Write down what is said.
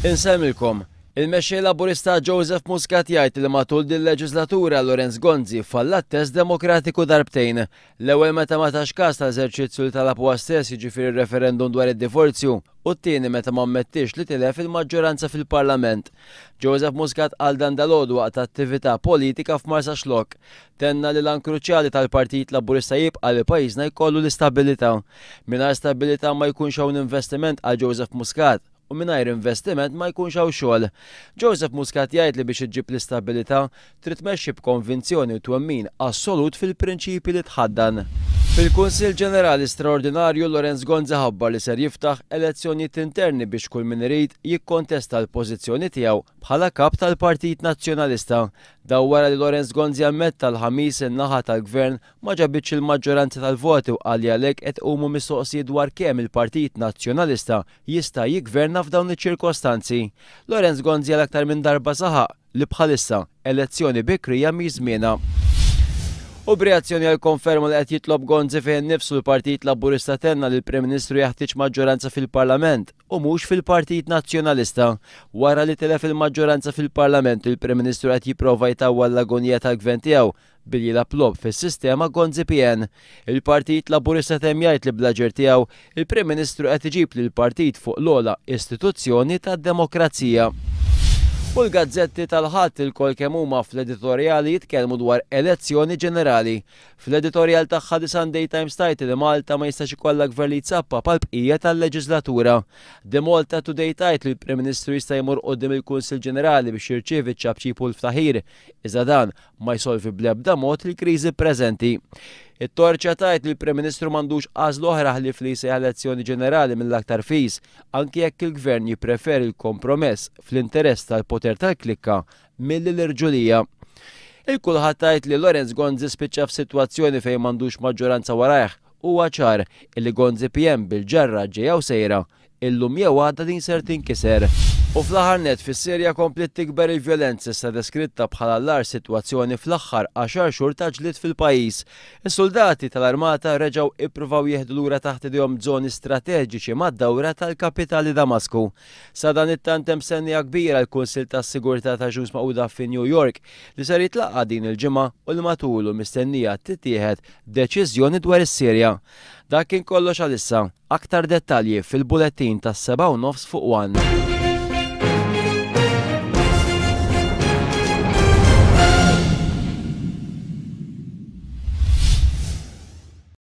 Insemmilkom, il-mexxej Laburista Joseph Muscat jgħid li matul din il-leġislatura Lorenz Gonzi falla t-test demokratiku darbtejn. L-ewwel meta ma tax każ tal-eżerċizzju li talab stess jiġifieri referendum dwar id-divorzju u t-tieni meta ma mmettix li tilef il-maġġoranza fil-Parlament. Joseph Muscat għal dan dalgħodu waqt attività politika f'Marsa Xlokk. Tenna li l-an kruċjali tal-Partit Laburista jibqa' li pajjiżna jkollu l-istabilità. Mingħajr stabilità ma jkunx hawn investiment għal Joseph Muscat. U mingħajr investiment ma jkunx hawn xogħol. Joseph Muscat jgħid li biex iġġib l-istabilità trid tmexxi b'konvinzjoni u twemmin assolut fil-prinċipji li tħaddan. Fil-Kunsill Ġenerali Straordinarju Lorenz Gonzi ħabbar li ser jiftaħ elezzjonijiet interni biex kull min irid jikkontesta l-pożizzjoni tiegħu bħala kap tal-Partit Nazzjonalista. Daw wara li Lorenz Gonzi ammetta l-ħamis in-naħa tal-Gvern ma ġabitx il-maġġoranza tal-voti u qal għalhekk qed iqumu mistoqsijiet dwar kemm il-Partit Nazzjonalista jista' jiggverna f'dawn iċ-ċirkostanzi. Lorenz Gonzi għal aktar minn darba saħaq li bħalissa elezzjoni bikrija mhi żmienha. U b'reazzjoni għal konferma li qed jitlob Gonzi fejn innifsu l-Partit Laburista tenna li l-Prim Ministru jeħtieġ maġġoranza fil-Parlament u mhux fil-Partit Nazzjonalista. Wara li tilef il-maġġoranza fil-Parlament il-Prim Ministru qed jipprova jtawwal l-agonija tal-Gvern tiegħu billi jilab fis-sistema Gonzi PN. Il-Partit Laburista temm jgħid li bl-aġir tiegħu il-Prim Ministru qed iġib lill partit fuq l-ogħla istituzzjoni tad-demokrazija. U l-gazzetti tal-ħadd il-kol kemm huma fl-editorjali jitkellmu dwar elezzjoni ġenerali. Fl-editorjal tagħha The Sunday Times tajt li Malta ma jistax ikollha gvern li jsappa bħall-bqija tal-leġislatura. The Malta Today tajt li l-Prim Ministru jista' jmur quddiem il-Kunsill Ġenerali biex jirċievi ċ-ċabċib u l-ftaħir, iżda dan ma jsolvi bl-ebda mod il-kriżi preżenti. It-torċa tajt li l-Prim Ministru m'għandux għażla oħra ħlief li jsejjaħ elezzjoni ġenerali mill-aktar fis, anke jekk il-Gvern jippreferi l-kompromess fl-interess tal-poter tal-klikka milli l-irġulija. Il-kulħadd tajt li Lorenz Gonzi spiċċa f'sitwazzjoni fejn m'għandux maġġoranza warajh huwa ċar illi Gonzi PM bil-ġarra ġejja u sejra illum jew għadha din ser tinkiser. U fl-aħħar nett fis-Sirja komplet tikber il-vjolenza issa deskritta bħala l-agħar sitwazzjoni fl-aħħar 10 xhur ta' ġlied fil-pajjiż. Is-soldati tal-armata reġgħu ippruvaw jieħdu lura taħt idejhom żoni strateġiċi mad-dawra tal-kapitali Damasku. Sa dan it-tant hemm sennija kbira l-Kunsill tas-Sigurtà ta' Ġnus Magħquda fi New York li ser jitlaqgħa din il-ġimgħa u li matulu mistennija tittieħed deċiżjoni dwar is-Sirja. Dak kien kollox għalissa. Aktar dettalji fil-bulettin tas-7:30 fuq 1.